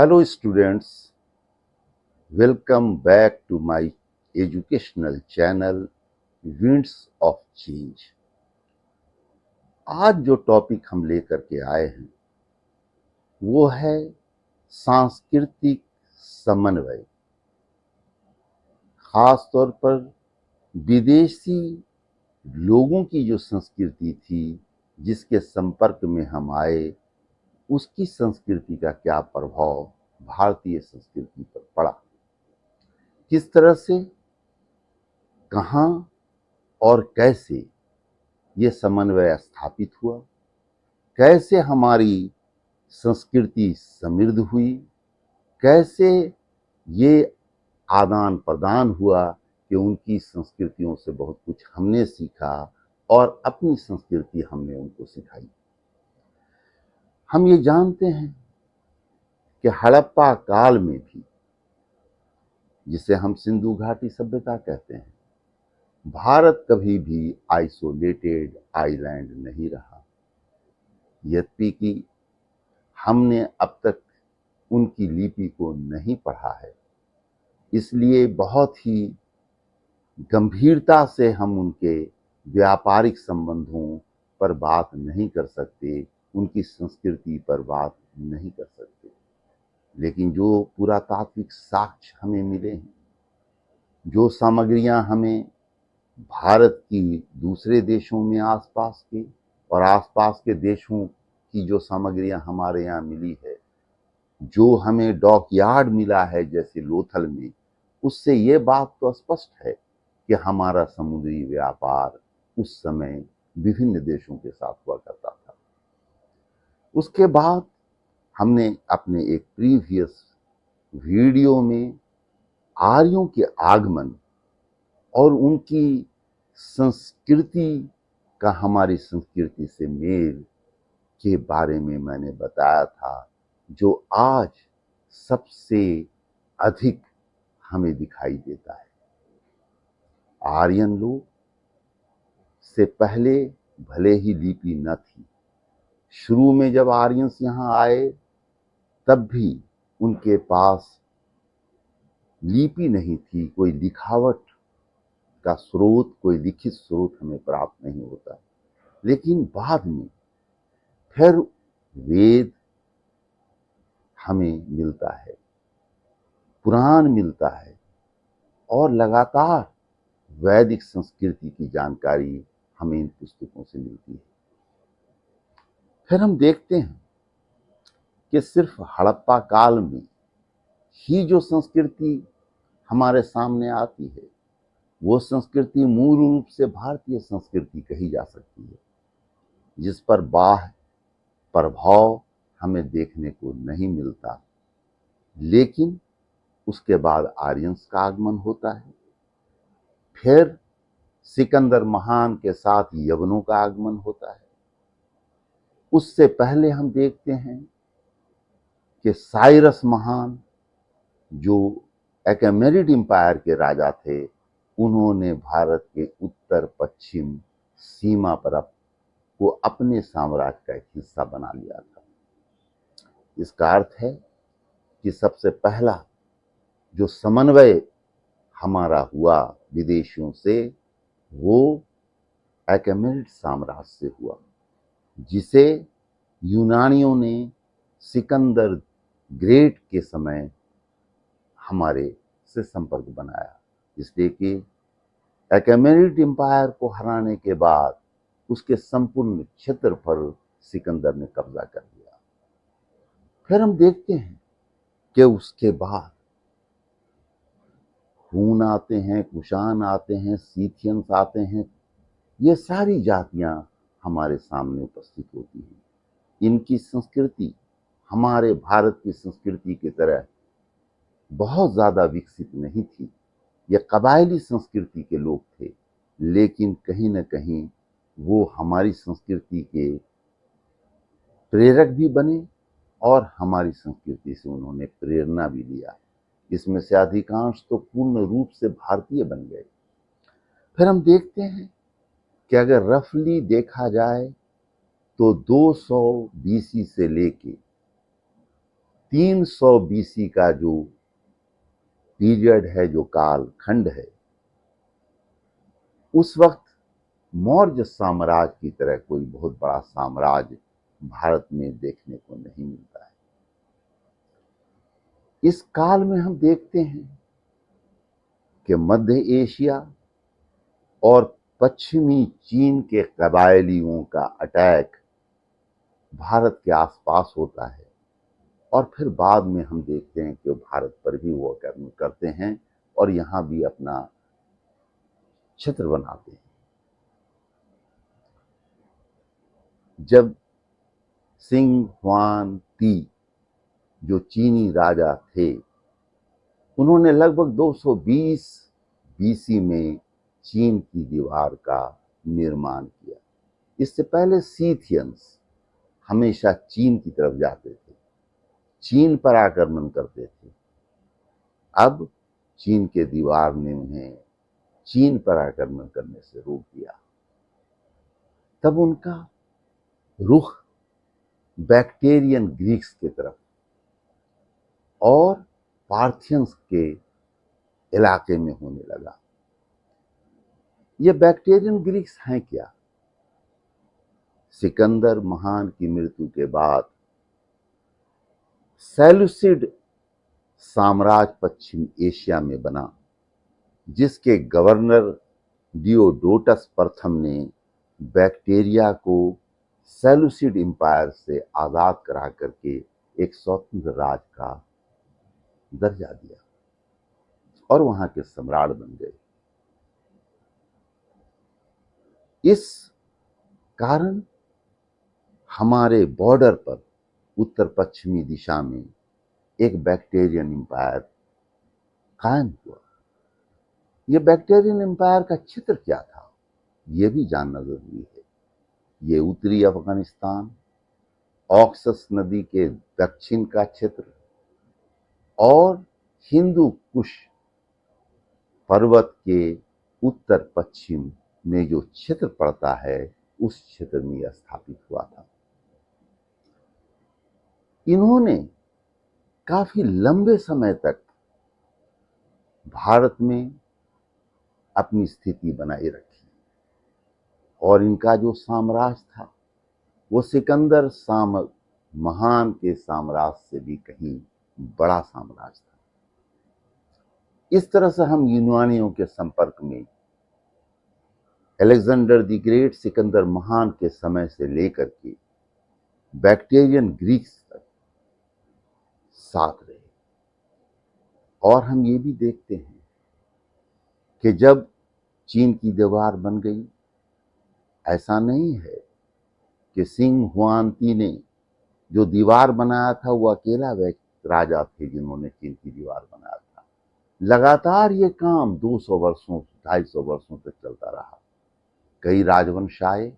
Hello students, welcome back to my educational channel Winds of Change। आज जो topic हम लेकर के आए हैं वो है सांस्कृतिक समन्वय। खास तौर पर विदेशी लोगों की जो संस्कृति थी जिसके संपर्क में हम आए, उसकी संस्कृति का क्या प्रभाव भारतीय संस्कृति पर पड़ा, किस तरह से, कहाँ और कैसे ये समन्वय स्थापित हुआ, कैसे हमारी संस्कृति समृद्ध हुई, कैसे ये आदान प्रदान हुआ कि उनकी संस्कृतियों से बहुत कुछ हमने सीखा और अपनी संस्कृति हमने उनको सिखाई। हम ये जानते हैं कि हड़प्पा काल में भी, जिसे हम सिंधु घाटी सभ्यता कहते हैं, भारत कभी भी आइसोलेटेड आइलैंड नहीं रहा। यद्यपि कि हमने अब तक उनकी लिपि को नहीं पढ़ा है, इसलिए बहुत ही गंभीरता से हम उनके व्यापारिक संबंधों पर बात नहीं कर सकते, उनकी संस्कृति पर बात नहीं कर सकते। लेकिन जो पुरातात्विक साक्ष्य हमें मिले हैं, जो सामग्रियां हमें भारत की दूसरे देशों में आसपास के और आसपास के देशों की जो सामग्रियां हमारे यहाँ मिली है, जो हमें डॉकयार्ड मिला है जैसे लोथल में, उससे ये बात तो स्पष्ट है कि हमारा समुद्री व्यापार उस समय विभिन्न देशों के साथ हुआ करता था। उसके बाद हमने अपने एक प्रीवियस वीडियो में आर्यों के आगमन और उनकी संस्कृति का हमारी संस्कृति से मेल के बारे में मैंने बताया था, जो आज सबसे अधिक हमें दिखाई देता है। आर्यन लोग से पहले भले ही लिपि न थी, शुरू में जब आर्यंस यहाँ आए तब भी उनके पास लिपि नहीं थी, कोई लिखावट का स्रोत, कोई लिखित स्रोत हमें प्राप्त नहीं होता। लेकिन बाद में फिर वेद हमें मिलता है, पुराण मिलता है और लगातार वैदिक संस्कृति की जानकारी हमें इन पुस्तकों से मिलती है। फिर हम देखते हैं कि सिर्फ हड़प्पा काल में ही जो संस्कृति हमारे सामने आती है, वो संस्कृति मूल रूप से भारतीय संस्कृति कही जा सकती है, जिस पर बाह्य प्रभाव हमें देखने को नहीं मिलता। लेकिन उसके बाद आर्यंस का आगमन होता है, फिर सिकंदर महान के साथ यवनों का आगमन होता है। उससे पहले हम देखते हैं कि साइरस महान, जो एकेमेनिड एम्पायर के राजा थे, उन्होंने भारत के उत्तर पश्चिम सीमा पर को अपने साम्राज्य का एक हिस्सा बना लिया था। इसका अर्थ है कि सबसे पहला जो समन्वय हमारा हुआ विदेशियों से, वो एकेमेनिड साम्राज्य से हुआ, जिसे यूनानियों ने सिकंदर ग्रेट के समय हमारे से संपर्क बनाया। इसलिए कि एकेमेनिड एम्पायर को हराने के बाद उसके संपूर्ण क्षेत्र पर सिकंदर ने कब्जा कर लिया। फिर हम देखते हैं कि उसके बाद हून आते हैं, कुषाण आते हैं, सीथियंस आते हैं। ये सारी जातियां हमारे सामने उपस्थित होती हैं। इनकी संस्कृति हमारे भारत की संस्कृति की तरह बहुत ज़्यादा विकसित नहीं थी। ये कबायली संस्कृति के लोग थे, लेकिन कहीं न कहीं वो हमारी संस्कृति के प्रेरक भी बने और हमारी संस्कृति से उन्होंने प्रेरणा भी लिया। इसमें से अधिकांश तो पूर्ण रूप से भारतीय बन गए। फिर हम देखते हैं कि अगर रफली देखा जाए तो 200 BC से लेके 300 बीसी का जो पीरियड है, जो काल खंड है, उस वक्त मौर्य साम्राज्य की तरह कोई बहुत बड़ा साम्राज्य भारत में देखने को नहीं मिलता है। इस काल में हम देखते हैं कि मध्य एशिया और पश्चिमी चीन के कबायलियों का अटैक भारत के आसपास होता है, और फिर बाद में हम देखते हैं कि वो भारत पर भी वो कर्म करते हैं और यहां भी अपना छत्र बनाते हैं। जब सिंह हुआन ती जो चीनी राजा थे, उन्होंने लगभग 220 बीसी में चीन की दीवार का निर्माण किया। इससे पहले सीथियंस हमेशा चीन की तरफ जाते थे, चीन पर आक्रमण करते थे। अब चीन के दीवार ने उन्हें चीन पर आक्रमण करने से रोक दिया। तब उनका रुख बैक्टेरियन ग्रीक्स की तरफ और पार्थियंस के इलाके में होने लगा। ये बैक्टेरियन ग्रीक्स हैं क्या? सिकंदर महान की मृत्यु के बाद सेल्यूसिड साम्राज्य पश्चिम एशिया में बना, जिसके गवर्नर डियोडोटस प्रथम ने बैक्टेरिया को सेल्यूसिड एम्पायर से आजाद करा करके एक स्वतंत्र राज्य का दर्जा दिया और वहां के सम्राट बन गए। इस कारण हमारे बॉर्डर पर उत्तर पश्चिमी दिशा में एक बैक्टेरियन एम्पायर कायम हुआ। यह बैक्टेरियन एम्पायर का क्षेत्र क्या था, यह भी जानना जरूरी है। ये उत्तरी अफगानिस्तान, ऑक्सस नदी के दक्षिण का क्षेत्र और हिंदू कुश पर्वत के उत्तर पश्चिम में जो क्षेत्र पड़ता है, उस क्षेत्र में यह स्थापित हुआ था। इन्होंने काफी लंबे समय तक भारत में अपनी स्थिति बनाए रखी और इनका जो साम्राज्य था वो सिकंदर महान के साम्राज्य से भी कहीं बड़ा साम्राज्य था। इस तरह से हम यूनानियों के संपर्क में अलेक्जेंडर द ग्रेट, सिकंदर महान के समय से लेकर के बैक्टेरियन ग्रीक्स तक साथ रहे। और हम ये भी देखते हैं कि जब चीन की दीवार बन गई, ऐसा नहीं है कि सिंह हुआनती ने जो दीवार बनाया था वो अकेला राजा थे जिन्होंने चीन की दीवार बनाया था। लगातार ये काम 200 वर्षों 250 वर्षों तक चलता रहा। कई राजवंश आए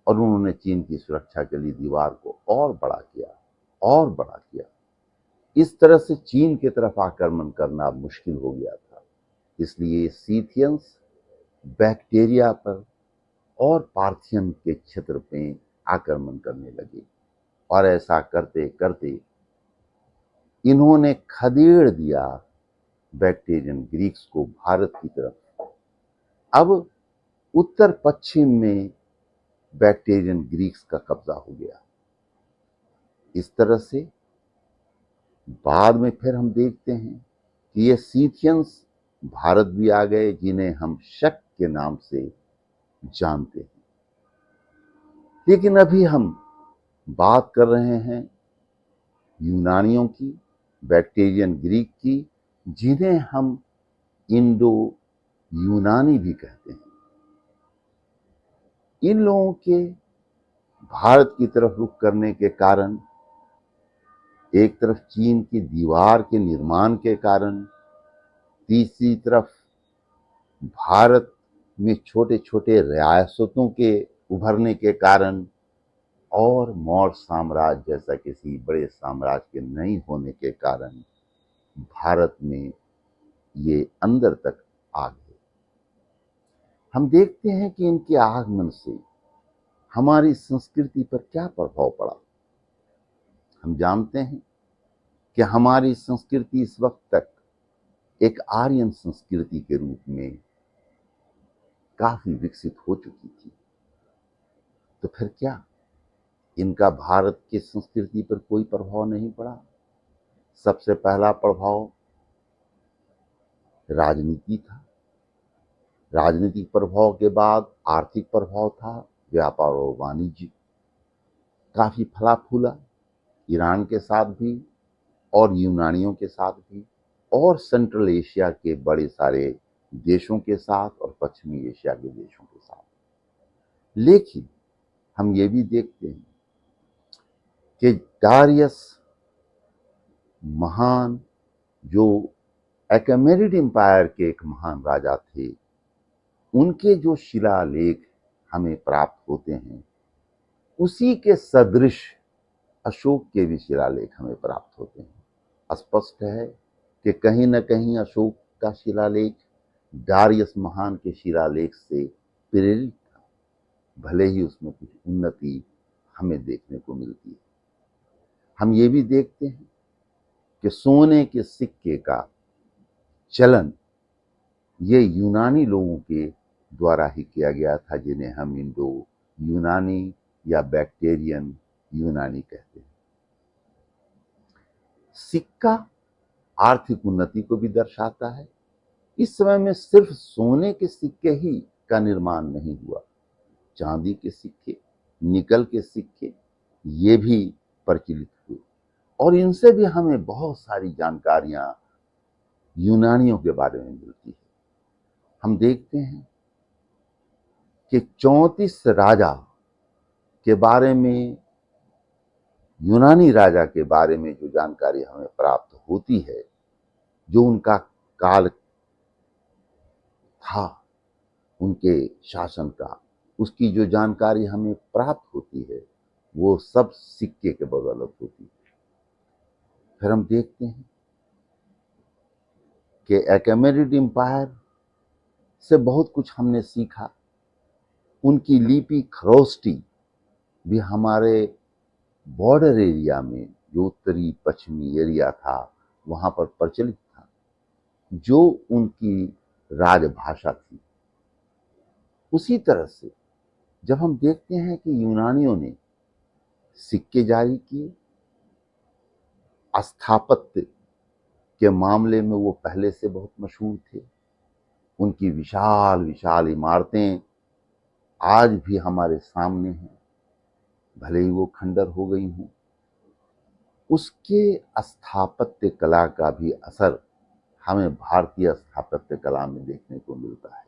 और उन्होंने चीन की सुरक्षा के लिए दीवार को और बड़ा किया और बड़ा किया। इस तरह से चीन की तरफ आक्रमण करना मुश्किल हो गया था। इसलिए सीथियंस बैक्टेरिया पर और पार्थियन के क्षेत्र पे आक्रमण करने लगे और ऐसा करते करते इन्होंने खदेड़ दिया बैक्टेरियन ग्रीक्स को भारत की तरफ। अब उत्तर पश्चिम में बैक्टेरियन ग्रीक्स का कब्जा हो गया। इस तरह से बाद में फिर हम देखते हैं कि ये सीथियंस भारत भी आ गए, जिन्हें हम शक के नाम से जानते हैं। लेकिन अभी हम बात कर रहे हैं यूनानियों की, बैक्टेरियन ग्रीक की, जिन्हें हम इंडो यूनानी भी कहते हैं। इन लोगों के भारत की तरफ रुख करने के कारण, एक तरफ चीन की दीवार के निर्माण के कारण, तीसरी तरफ भारत में छोटे छोटे रियासतों के उभरने के कारण और मौर्य साम्राज्य जैसा किसी बड़े साम्राज्य के नहीं होने के कारण भारत में ये अंदर तक आ गए। हम देखते हैं कि इनके आगमन से हमारी संस्कृति पर क्या प्रभाव पड़ा। हम जानते हैं कि हमारी संस्कृति इस वक्त तक एक आर्यन संस्कृति के रूप में काफी विकसित हो चुकी थी, तो फिर क्या इनका भारत की संस्कृति पर कोई प्रभाव नहीं पड़ा? सबसे पहला प्रभाव राजनीति था, राजनीतिक प्रभाव के बाद आर्थिक प्रभाव था, व्यापार और वाणिज्य काफी फला फूला, ईरान के साथ भी और यूनानियों के साथ भी और सेंट्रल एशिया के बड़े सारे देशों के साथ और पश्चिमी एशिया के देशों के साथ। लेकिन हम ये भी देखते हैं कि डारियस महान, जो अकेमेनिड एम्पायर के एक महान राजा थे, उनके जो शिलालेख हमें प्राप्त होते हैं उसी के सदृश अशोक के भी शिलालेख हमें प्राप्त होते हैं। स्पष्ट है कि कहीं न कहीं अशोक का शिलालेख डारियस महान के शिलालेख से प्रेरित था, भले ही उसमें कुछ उन्नति हमें देखने को मिलती है। हम ये भी देखते हैं कि सोने के सिक्के का चलन ये यूनानी लोगों के द्वारा ही किया गया था, जिन्हें हम इंडो यूनानी या बैक्टेरियन यूनानी कहते हैं। सिक्का आर्थिक उन्नति को भी दर्शाता है। इस समय में सिर्फ सोने के सिक्के ही का निर्माण नहीं हुआ, चांदी के सिक्के, निकल के सिक्के ये भी प्रचलित हुए और इनसे भी हमें बहुत सारी जानकारियां यूनानियों के बारे में मिलती है। हम देखते हैं कि 34 राजा के बारे में, यूनानी राजा के बारे में जो जानकारी हमें प्राप्त होती है, जो उनका काल था उनके शासन का, उसकी जो जानकारी हमें प्राप्त होती है वो सब सिक्के के बदौलत होती है। फिर हम देखते हैं कि अकेमेनिड एम्पायर से बहुत कुछ हमने सीखा। उनकी लिपि खरोष्टी भी हमारे बॉर्डर एरिया में, जो उत्तरी पश्चिमी एरिया था, वहां पर प्रचलित था, जो उनकी राजभाषा थी। उसी तरह से जब हम देखते हैं कि यूनानियों ने सिक्के जारी किए, स्थापत्य के मामले में वो पहले से बहुत मशहूर थे। उनकी विशाल विशाल इमारतें आज भी हमारे सामने हैं, भले ही वो खंडर हो गई हों। उसके स्थापत्य कला का भी असर हमें भारतीय स्थापत्य कला में देखने को मिलता है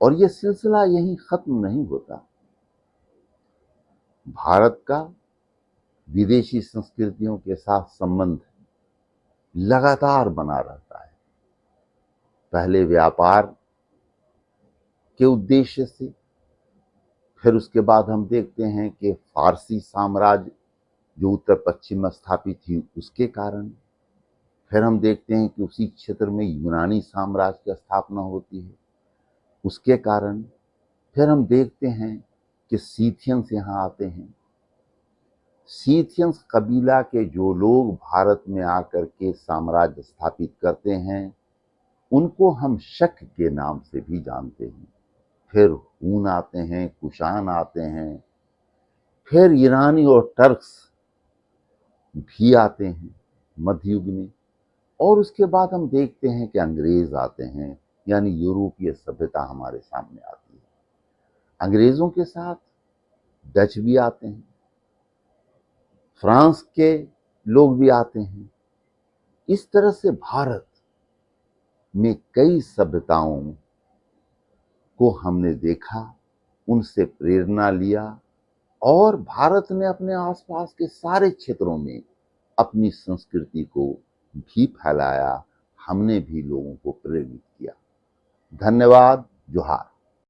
और ये सिलसिला यहीं खत्म नहीं होता। भारत का विदेशी संस्कृतियों के साथ संबंध लगातार बना रहता है, पहले व्यापार के उद्देश्य से, फिर उसके बाद हम देखते हैं कि फारसी साम्राज्य जो उत्तर पश्चिम में स्थापित थी उसके कारण, फिर हम देखते हैं कि उसी क्षेत्र में यूनानी साम्राज्य की स्थापना होती है उसके कारण, फिर हम देखते हैं कि सीथियंस यहाँ आते हैं। सीथियंस कबीला के जो लोग भारत में आकर के साम्राज्य स्थापित करते हैं उनको हम शक के नाम से भी जानते हैं। फिर हून आते हैं, कुषाण आते हैं, फिर ईरानी और टर्क्स भी आते हैं मध्य युग में, और उसके बाद हम देखते हैं कि अंग्रेज आते हैं, यानी यूरोपीय सभ्यता हमारे सामने आती है। अंग्रेजों के साथ डच भी आते हैं, फ्रांस के लोग भी आते हैं। इस तरह से भारत में कई सभ्यताओं को हमने देखा, उनसे प्रेरणा लिया और भारत ने अपने आसपास के सारे क्षेत्रों में अपनी संस्कृति को भी फैलाया। हमने भी लोगों को प्रेरित किया। धन्यवाद। जोहार।